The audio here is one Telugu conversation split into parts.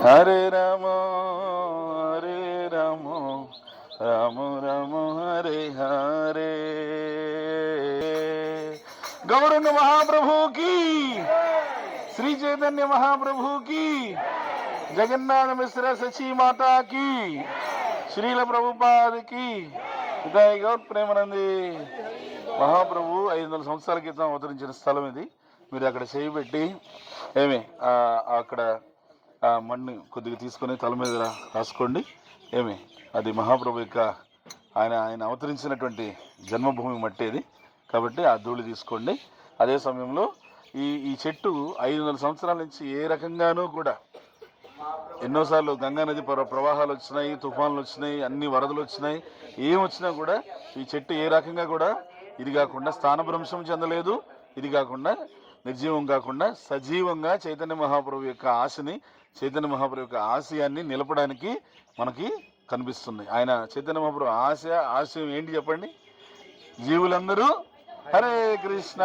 హరే రామ హరే రామ రామ రామ హరే హరే. గౌరంగ మహాప్రభుకి, శ్రీ చైతన్య మహాప్రభుకి, జగన్నాథ మిశ్ర సచీ మాతాకి, శ్రీల ప్రభుపాదికి ఇదాయి గౌర్ ప్రేమనంది. మహాప్రభు 500 సంవత్సరాల క్రితం అవతరించిన స్థలం ఇది. మీరు అక్కడ చేయి పెట్టి ఏమి అక్కడ మಣ್ಣు కొద్దిగా తీసుకొని తల మీద రాసుకోండి. ఏమి అది మహాప్రభు యొక్క ఆయన అవతరించినటువంటి జన్మభూమి మట్టేది కాబట్టి ఆ ధూళి తీసుకోండి. అదే సమయంలో ఈ చెట్టు 500 సంవత్సరాల నుంచి ఏ రకంగానూ కూడా ఎన్నోసార్లు గంగానది ప్రవాహాలు వచ్చినాయి, తుఫాన్లు వచ్చినాయి, అన్ని వరదలు వచ్చినాయి, ఏం వచ్చినా కూడా ఈ చెట్టు ఏ రకంగా కూడా ఇది కాకుండా స్థానభ్రంశం చెందలేదు. ఇది కాకుండా నిర్జీవం కాకుండా సజీవంగా చైతన్య మహాప్రభు యొక్క ఆశని, చైతన్య మహాప్రభు యొక్క ఆశయాన్ని నిలపడానికి మనకి కనిపిస్తుంది. ఆయన చైతన్య మహాప్రభు ఆశయం ఏంటి చెప్పండి? జీవులందరూ హరే కృష్ణ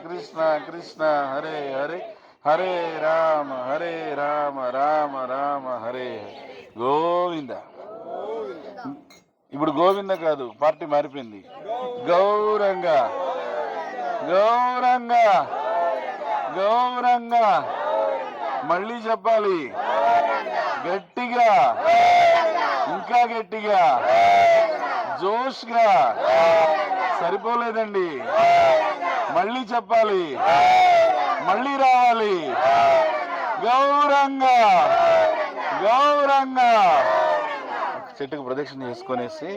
కృష్ణ కృష్ణ హరే హరే, హరే రామ రామ రామ హరే గోవింద. ఇప్పుడు గోవింద కాదు, పార్టీ మారిపోయింది. గౌరంగ గౌరంగ గౌరంగ. మళ్ళీ చెప్పాలి గట్టిగా, ఇంకా గట్టిగా, జోష్గా. సరిపోలేదండి, మళ్ళీ చెప్పాలి, మళ్ళీ రావాలి. గౌరంగ గౌరంగ. చెట్టుకు ప్రదక్షిణ చేసుకొనేసి